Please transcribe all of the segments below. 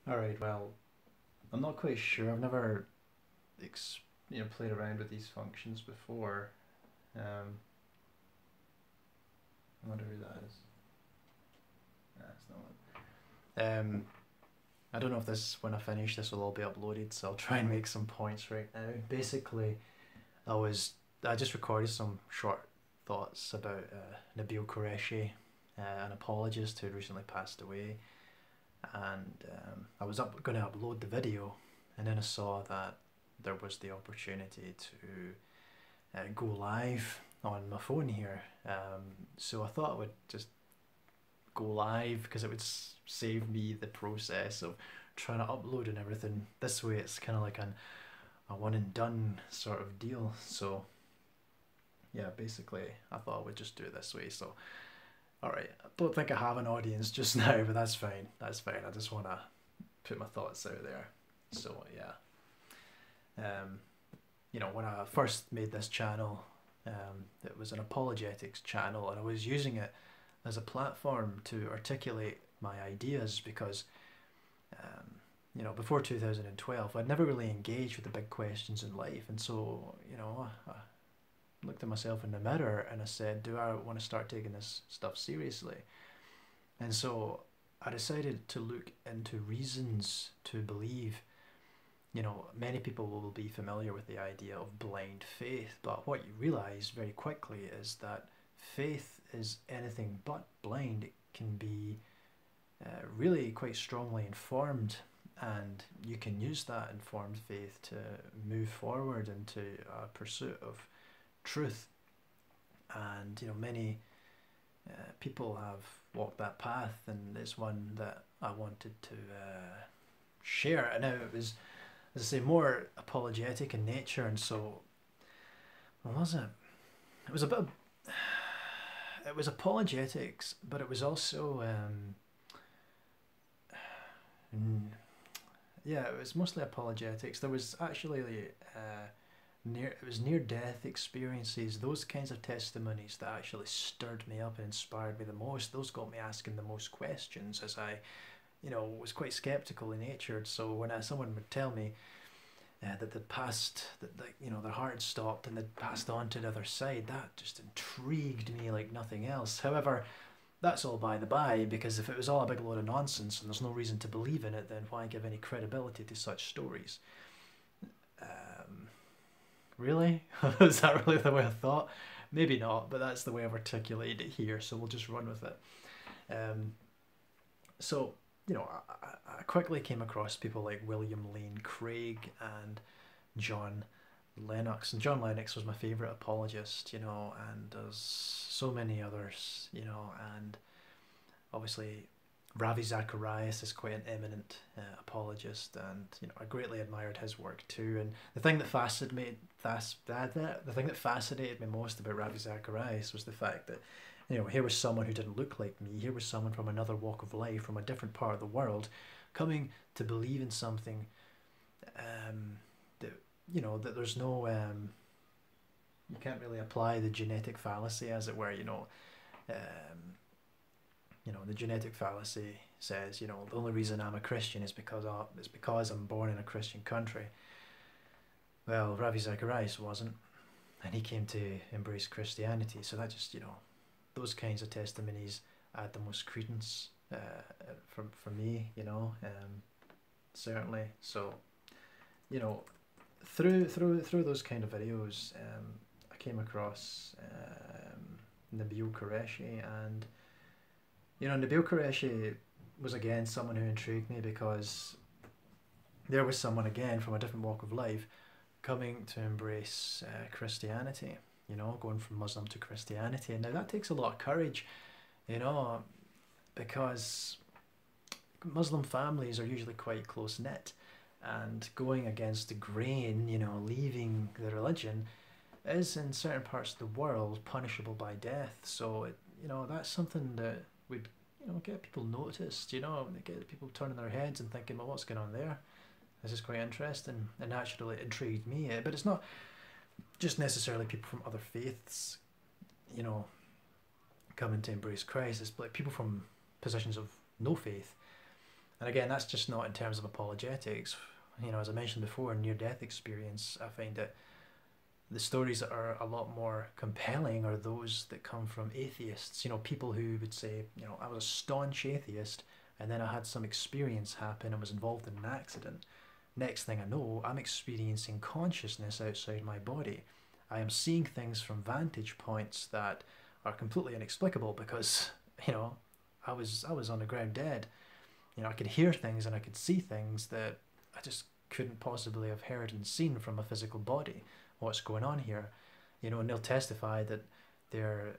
All right. Well, I'm not quite sure. I've never, played around with these functions before. I wonder who that is. That's not it. I don't know if this, when I finish, this will all be uploaded. So I'll try and make some points right now. Basically, I was, I just recorded some short thoughts about Nabeel Qureshi, an apologist who recently passed away, and I was going to upload the video, and then I saw that there was the opportunity to go live on my phone here. So I thought I would just go live because it would save me the process of trying to upload and everything. This way, it's kind of like a one and done sort of deal. So yeah, basically, I thought I would just do it this way. So all right, I don't think I have an audience just now, but that's fine. That's fine. I just want to put my thoughts out there. So yeah. When I first made this channel, it was an apologetics channel, and I was using it as a platform to articulate my ideas because, before 2012, I'd never really engaged with the big questions in life, and so, I looked at myself in the mirror and I said, do I want to start taking this stuff seriously? And so I decided to look into reasons to believe. Many people will be familiar with the idea of blind faith, but what you realize very quickly is that faith is anything but blind. It can be really quite strongly informed, and you can use that informed faith to move forward into a pursuit of truth. And many people have walked that path, and it's one that I wanted to share. And now it was, as I say, more apologetic in nature, and so what was it? It was a bit. It was apologetics, but it was also yeah, it was mostly apologetics. There was actually near death experiences, those kinds of testimonies that actually stirred me up and inspired me the most. Those got me asking the most questions, as I was quite skeptical in nature. So when someone would tell me that they'd passed, that their heart had stopped and they'd passed on to the other side, that just intrigued me like nothing else. However, that's all by the by, because if it was all a big load of nonsense and there's no reason to believe in it, then why give any credibility to such stories? Really? Is that really the way I thought? Maybe not, but that's the way I've articulated it here, so we'll just run with it. So I quickly came across people like William Lane Craig and John Lennox. And John Lennox was my favourite apologist, and there's so many others, and obviously Ravi Zacharias is quite an eminent apologist, and I greatly admired his work too. And the thing that fascinated me most about Ravi Zacharias was the fact that here was someone who didn't look like me. Here was someone from another walk of life, from a different part of the world, coming to believe in something that that there's no you can't really apply the genetic fallacy, as it were. The genetic fallacy says, the only reason I'm a Christian is because I'm born in a Christian country. Well, Ravi Zacharias wasn't, and he came to embrace Christianity. So that just, those kinds of testimonies add the most credence for me, certainly. So, through those kind of videos, I came across Nabeel Qureshi, and Nabeel Qureshi was again someone who intrigued me because there was someone again from a different walk of life coming to embrace Christianity, going from Muslim to Christianity. And now that takes a lot of courage, because Muslim families are usually quite close knit, and going against the grain, leaving the religion, is in certain parts of the world punishable by death. So that's something that would get people noticed, get people turning their heads and thinking, well, what's going on there? This is quite interesting, and naturally it intrigued me. But it's not just necessarily people from other faiths, coming to embrace Christ. It's like people from positions of no faith, And again, that's just not in terms of apologetics. You know, as I mentioned before, near-death experience, I find that the stories that are a lot more compelling are those that come from atheists. You know, people who would say, you know, I was a staunch atheist and then I had some experience happen and was involved in an accident. Next thing I know, I'm experiencing consciousness outside my body. I am seeing things from vantage points that are completely inexplicable because, you know, I was on the ground dead. You know, I could hear things and I could see things that I just couldn't possibly have heard and seen from a physical body. What's going on here? You know, and they'll testify that their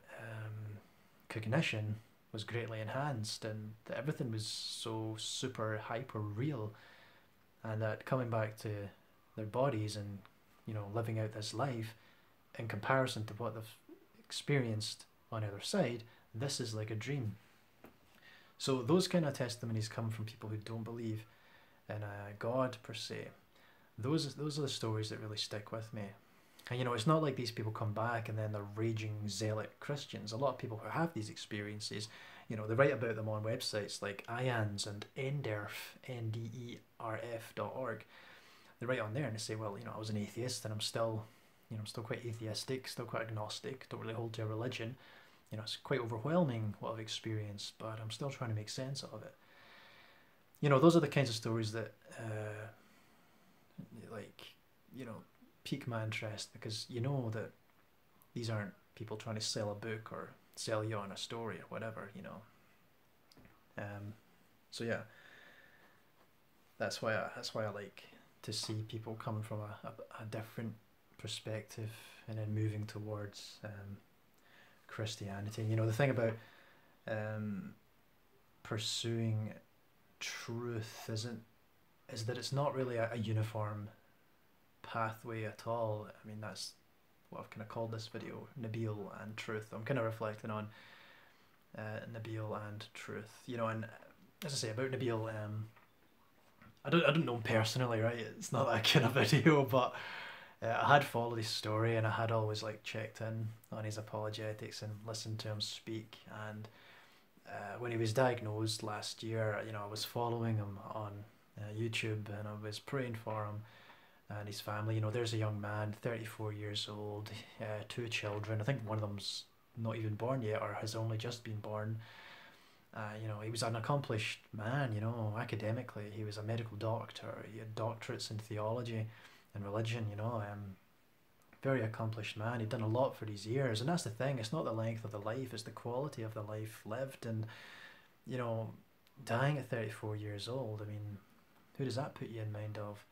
cognition was greatly enhanced and that everything was so super hyper real, and that coming back to their bodies and, you know, living out this life in comparison to what they've experienced on the other side, this is like a dream. So those kind of testimonies come from people who don't believe in a God per se. Those are the stories that really stick with me. And you know, it's not like these people come back and then they're raging zealot Christians. A lot of people who have these experiences, you know, they write about them on websites like IANS and NDERF, NDERF.org. They write on there and they say, well, you know, I was an atheist and I'm still, you know, I'm still quite atheistic, still quite agnostic, don't really hold to a religion. You know, it's quite overwhelming what I've experienced, but I'm still trying to make sense of it. You know, those are the kinds of stories that, like, you know, pique my interest, because you know that these aren't people trying to sell a book or sell you on a story or whatever, you know. So yeah, that's why I like to see people coming from a different perspective and then moving towards Christianity. You know, the thing about pursuing truth is that it's not really a uniform pathway at all. I mean, that's what I've kind of called this video, Nabeel and Truth. I'm kind of reflecting on Nabeel and Truth. You know, and as I say about Nabeel, I don't know him personally, right? It's not that kind of video, but I had followed his story and I had always like checked in on his apologetics and listened to him speak. And when he was diagnosed last year, you know, I was following him on YouTube and I was praying for him and his family. You know, there's a young man, 34 years old, 2 children. I think one of them's not even born yet or has only just been born. You know, he was an accomplished man, you know, academically. He was a medical doctor. He had doctorates in theology and religion, you know. Very accomplished man. He'd done a lot for his years. And that's the thing. It's not the length of the life, it's the quality of the life lived. And, you know, dying at 34 years old, I mean, who does that put you in mind of?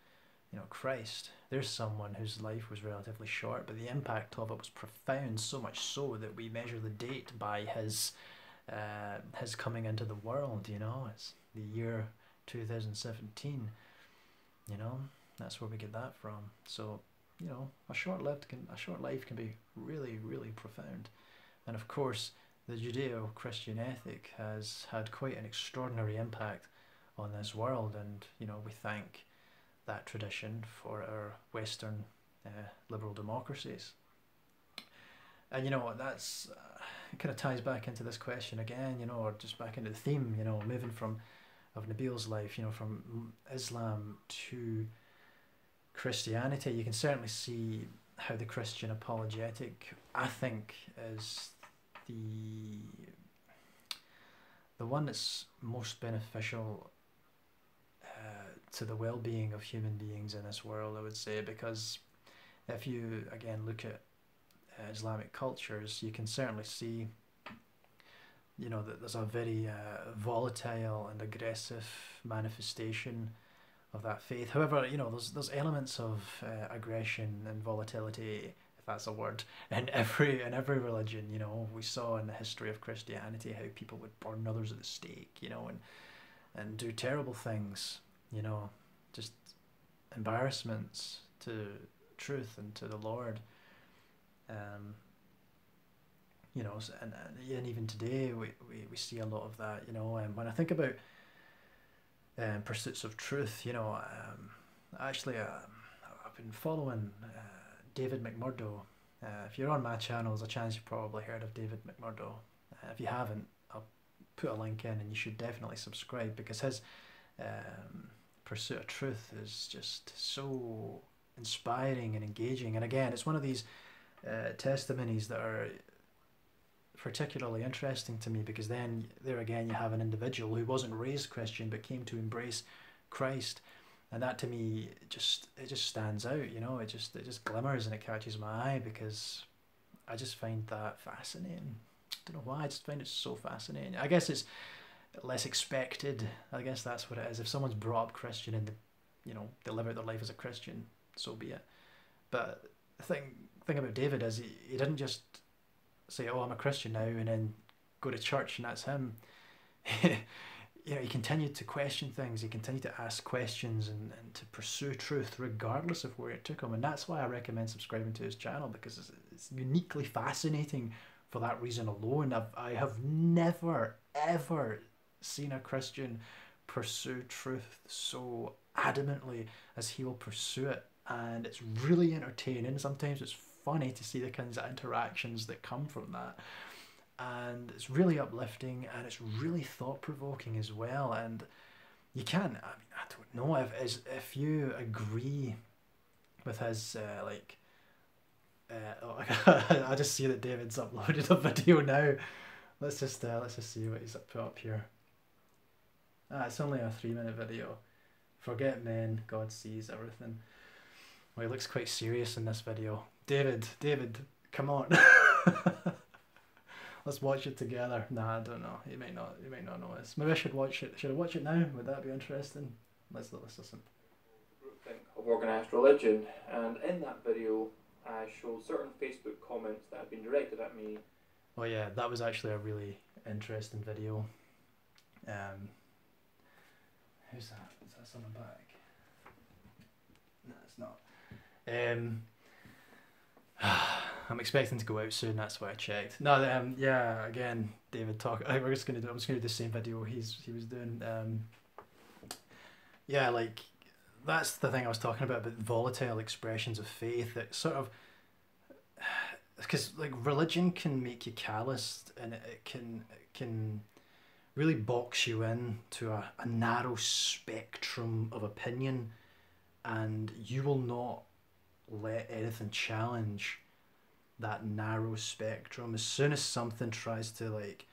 You know, Christ. There's someone whose life was relatively short, but the impact of it was profound, so much so that we measure the date by his coming into the world, you know. It's the year 2017, you know. That's where we get that from. So, you know, a short life can be really, really profound. And of course, the Judeo-Christian ethic has had quite an extraordinary impact on this world, and you know, we thank that tradition for our Western liberal democracies. And you know, that's it kind of ties back into this question again, you know, or just back into the theme, you know, moving from of Nabeel's life, you know, from Islam to Christianity. You can certainly see how the Christian apologetic, I think, is the one that's most beneficial to the well-being of human beings in this world, I would say, because if you again look at Islamic cultures, you can certainly see, you know, that there's a very volatile and aggressive manifestation of that faith. However, you know, there's elements of aggression and volatility, if that's a word, in every religion. You know, we saw in the history of Christianity how people would burn others at the stake, you know, and do terrible things, you know, just embarrassments to truth and to the Lord. You know, and even today we see a lot of that, you know. When I think about pursuits of truth, you know, actually I've been following David McMurdo. If you're on my channel, there's a chance you've probably heard of David McMurdo. If you haven't, I'll put a link in and you should definitely subscribe, because pursuit of truth is just so inspiring and engaging. And again, it's one of these testimonies that are particularly interesting to me, because then there again you have an individual who wasn't raised Christian but came to embrace Christ, and that to me it just stands out. It just glimmers and it catches my eye, because I just find that fascinating. I don't know why, I just find it so fascinating. I guess it's less expected. I guess that's what it is. If someone's brought up Christian and they live out their life as a Christian, so be it. But the thing about David is he didn't just say, "Oh, I'm a Christian now," and then go to church and that's him. He continued to question things. He continued to ask questions and to pursue truth regardless of where it took him. And that's why I recommend subscribing to his channel, because it's uniquely fascinating for that reason alone. I have never ever seen a Christian pursue truth so adamantly as he will pursue it, and it's really entertaining. Sometimes it's funny to see the kinds of interactions that come from that, and it's really uplifting and it's really thought-provoking as well. And you can, I don't know if you agree with his I just see that David's uploaded a video now. Let's just see what he's put up here. It's only a 3-minute video. Forget men, God sees everything. Well, he looks quite serious in this video. David, come on. Let's watch it together. Nah, I don't know. You might not know this. Maybe I should watch it. Should I watch it now? Would that be interesting? Let's listen. Groupthink of organised religion, and in that video I showed certain Facebook comments that had been directed at me. Oh yeah, that was actually a really interesting video. Who's that? Is that on the back? No, it's not. I'm expecting to go out soon. That's why I checked. No, yeah. Again, David talk. I'm just gonna do the same video he was doing. Yeah, like that's the thing I was talking about volatile expressions of faith. That sort of, because like religion can make you calloused, and it can really box you in to a narrow spectrum of opinion, and you will not let anything challenge that narrow spectrum. As soon as something tries to like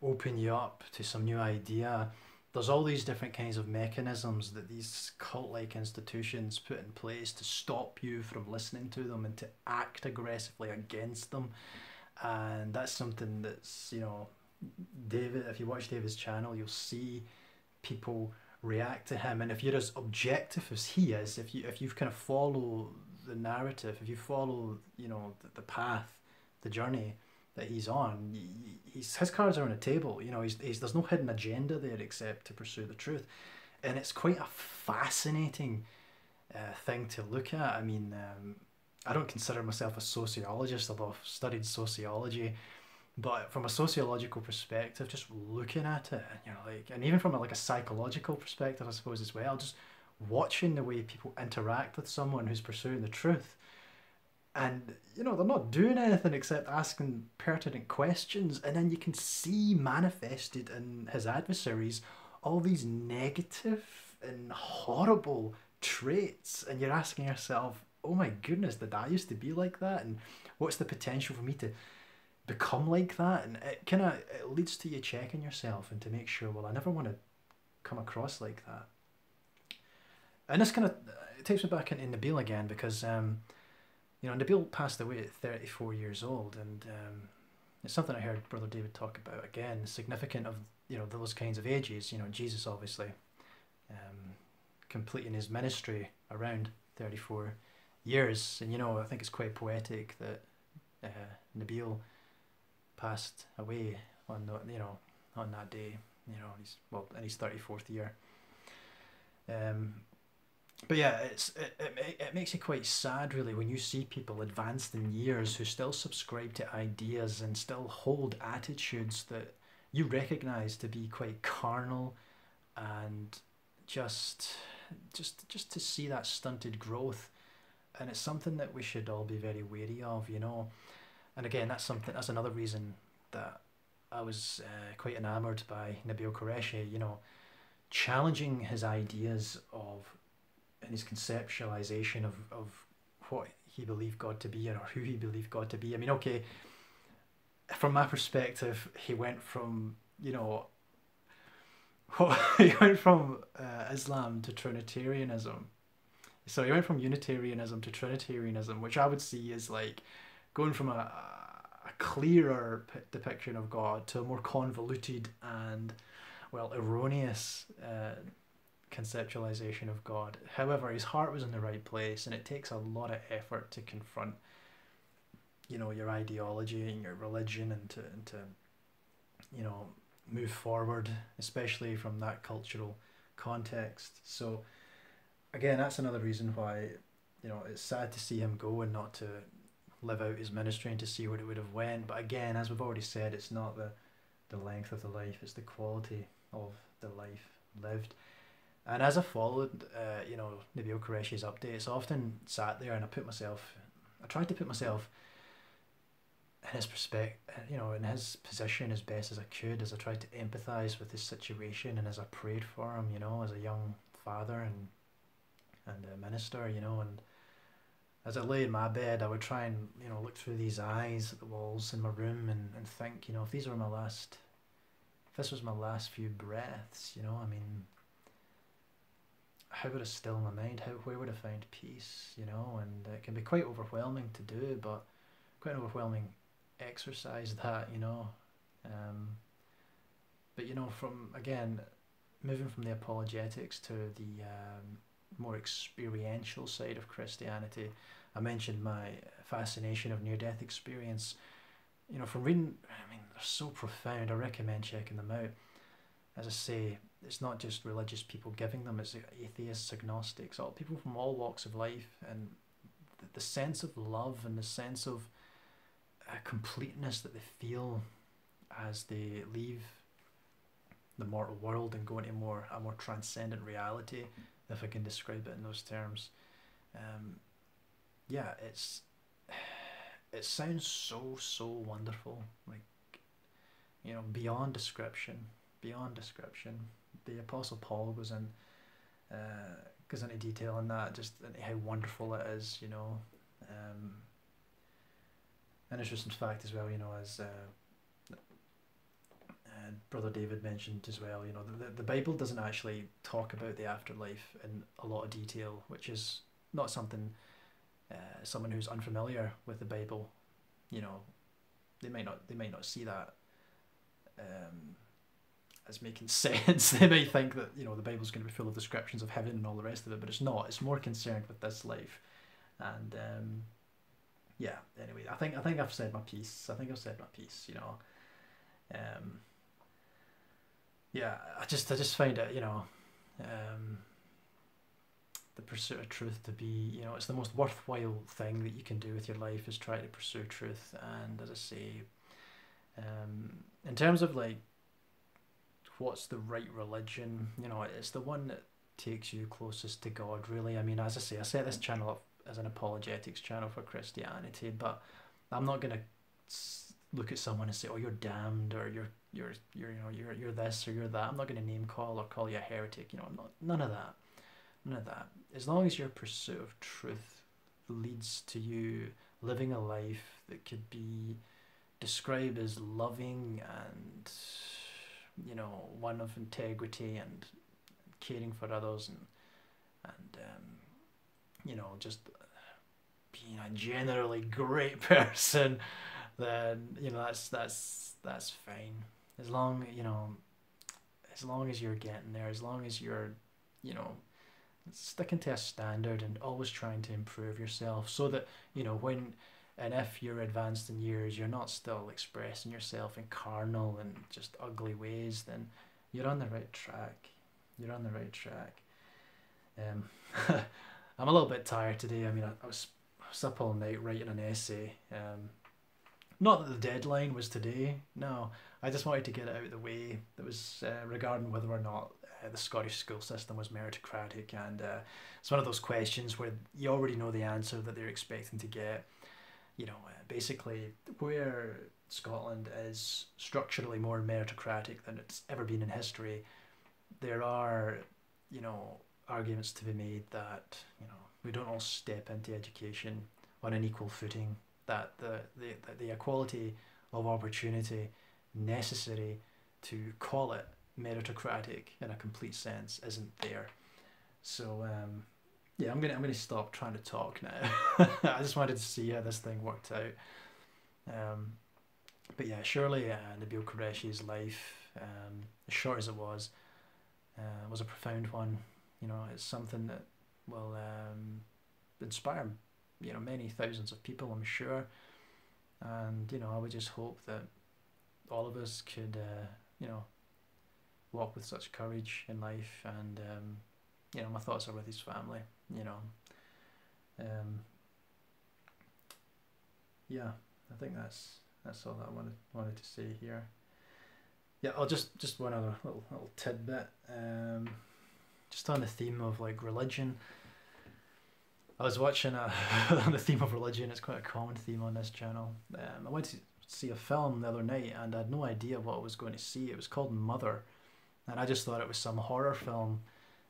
open you up to some new idea, there's all these different kinds of mechanisms that these cult-like institutions put in place to stop you from listening to them and to act aggressively against them. And that's something that's, David, if you watch David's channel, you'll see people react to him. And if you're as objective as he is, if you kind of follow the narrative, if you follow the path, the journey that he's on, his cards are on the table. There's no hidden agenda there except to pursue the truth, and it's quite a fascinating thing to look at. I mean, I don't consider myself a sociologist, although I've studied sociology. But from a sociological perspective, just looking at it, and even from a psychological perspective, I suppose as well, just watching the way people interact with someone who's pursuing the truth, and they're not doing anything except asking pertinent questions, and then you can see manifested in his adversaries all these negative and horrible traits, and you're asking yourself, oh my goodness, did I used to be like that, and what's the potential for me to become like that? And it leads to you checking yourself and to make sure, well, I never want to come across like that. And this it takes me back into Nabeel again, because Nabeel passed away at 34 years old, and it's something I heard Brother David talk about again, significant of those kinds of ages. Jesus obviously completing his ministry around 34 years, and I think it's quite poetic that Nabeel passed away on that day. He's in his 34th year. But yeah, it makes you quite sad really when you see people advanced in years who still subscribe to ideas and still hold attitudes that you recognise to be quite carnal, and just to see that stunted growth. And it's something that we should all be very wary of, And again, that's another reason that I was quite enamoured by Nabeel Qureshi, challenging his ideas of and his conceptualization of what he believed God to be or who he believed God to be. I mean, okay, from my perspective, he went from, you know, he went from Islam to Trinitarianism. So he went from Unitarianism to Trinitarianism, which I would see as like going from a clearer depiction of God to a more convoluted and, well, erroneous conceptualization of God. However, his heart was in the right place, and it takes a lot of effort to confront, you know, your ideology and your religion, and to you know, move forward, especially from that cultural context. So again, that's another reason why, you know, it's sad to see him go and not to live out his ministry and to see what it would have went. But again, as we've already said, it's not the length of the life, it's the quality of the life lived. And as I followed, you know, Nabeel Qureshi's updates, I often sat there and I tried to put myself in his you know, in his position as best as I could, as I tried to empathise with his situation and as I prayed for him, you know, as a young father and a minister, you know, and as I lay in my bed, I would try and, you know, look through these eyes at the walls in my room and think, you know, if this was my last few breaths, you know, I mean, how would I still my mind? Where would I find peace? You know, and it can be quite overwhelming to do, but quite an overwhelming exercise that, you know. But you know, from again, moving from the apologetics to the more experiential side of Christianity, I mentioned my fascination of near-death experience. You know, from reading, I mean, they're so profound. I recommend checking them out. As I say, it's not just religious people giving them, it's atheists, agnostics, all people from all walks of life, and the sense of love and the sense of completeness that they feel as they leave the mortal world and go into a more transcendent reality, if I can describe it in those terms. Yeah, it sounds so wonderful, like, you know, beyond description, beyond description. The Apostle Paul goes into detail on that, just how wonderful it is, you know. An interesting fact as well, you know, as Brother David mentioned as well, you know, the Bible doesn't actually talk about the afterlife in a lot of detail, which is not something someone who's unfamiliar with the Bible, you know, they might not see that as making sense. They may think that, you know, the Bible's going to be full of descriptions of heaven and all the rest of it, but it's not. It's more concerned with this life. And yeah, anyway, I think I've said my piece. You know. Yeah, I just find it, you know, the pursuit of truth to be, you know, it's the most worthwhile thing that you can do with your life is try to pursue truth. And as I say, in terms of like what's the right religion, you know, it's the one that takes you closest to God, really. I mean, as I say, I set this channel up as an apologetics channel for Christianity, but I'm not going to look at someone and say, oh, you're damned, or you're you know, you're this or you're that. I'm not going to name call or call you a heretic, you know. I'm not, none of that. As long as your pursuit of truth leads to you living a life that could be described as loving and, you know, one of integrity and caring for others, and you know, just being a generally great person, then, you know, that's fine. As long, you know, as long as you're getting there, as long as you're, you know, sticking to a standard and always trying to improve yourself, so that, you know, when and if you're advanced in years, you're not still expressing yourself in carnal and just ugly ways, then you're on the right track. You're on the right track. I'm a little bit tired today. I mean, I was up all night writing an essay. Not that the deadline was today. No, I just wanted to get it out of the way. That was regarding whether or not the Scottish school system was meritocratic, and it's one of those questions where you already know the answer that they're expecting to get. You know, basically, where Scotland is structurally more meritocratic than it's ever been in history, there are, you know, arguments to be made that, you know, we don't all step into education on an equal footing, that the equality of opportunity necessary to call it meritocratic in a complete sense isn't there. So yeah, I'm gonna stop trying to talk now. I just wanted to see how this thing worked out. Um, but yeah, surely Nabeel Qureshi's life, as short as it was a profound one. You know, it's something that will inspire, you know, many thousands of people, I'm sure. And you know, I would just hope that all of us could, you know, walk with such courage in life. And you know, my thoughts are with his family. You know, um, yeah, I think that's all that I wanted to say here. Yeah, I'll just one other little tidbit. Just on the theme of like religion, I was watching on the theme of religion. It's quite a common theme on this channel. I went to see a film the other night, and I had no idea what I was going to see. It was called Mother, and I just thought it was some horror film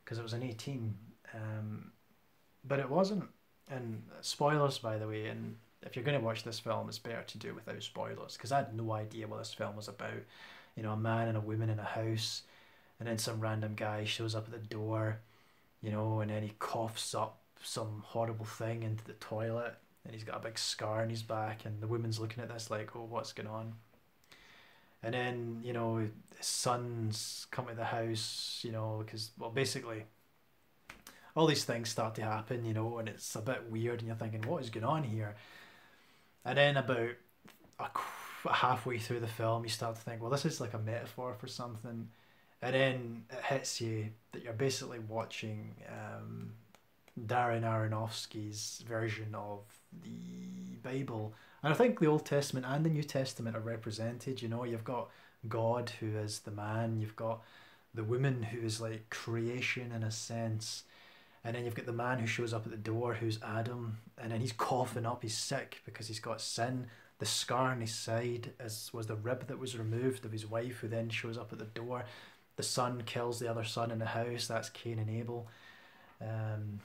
because it was an 18. But it wasn't. And spoilers, by the way. And if you're going to watch this film, it's better to do it without spoilers, because I had no idea what this film was about. You know, a man and a woman in a house, and then some random guy shows up at the door, you know, and then he coughs up some horrible thing into the toilet, and he's got a big scar on his back, and the woman's looking at this like, oh, what's going on? And then, you know, his sons come to the house, you know, because, well, basically, all these things start to happen, you know, and it's a bit weird, and you're thinking, what is going on here? And then about halfway through the film, you start to think, well, this is like a metaphor for something. And then it hits you that you're basically watching Darren Aronofsky's version of the Bible. And I think the Old Testament and the New Testament are represented. You know, you've got God, who is the man, you've got the woman, who is like creation in a sense, and then you've got the man who shows up at the door, who's Adam, and then he's coughing up, he's sick because he's got sin. The scar on his side was the rib that was removed of his wife, who then shows up at the door. The son kills the other son in the house, that's Cain and Abel. And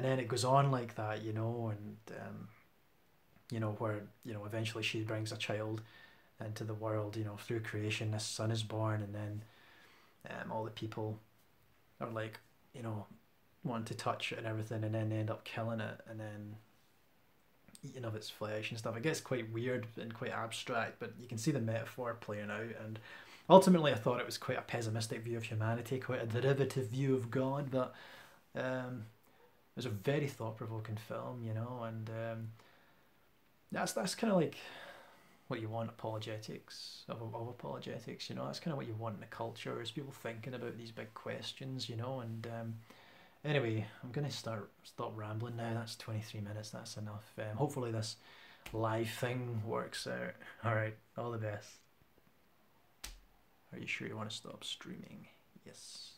then it goes on like that, you know, and you know, where, you know, eventually she brings a child into the world, you know, through creation, this son is born, and then all the people are like, you know, wanting to touch it and everything, and then they end up killing it, and then eating of its flesh and stuff. It gets quite weird and quite abstract, but you can see the metaphor playing out. And ultimately, I thought it was quite a pessimistic view of humanity, quite a derivative view of God, but it was a very thought-provoking film, you know. And that's kind of like what you want apologetics of apologetics, you know. That's kind of what you want in the culture, is people thinking about these big questions, you know. And anyway, I'm going to stop rambling now. That's 23 minutes, that's enough. Hopefully this live thing works out. Alright, all the best. Are you sure you want to stop streaming? Yes.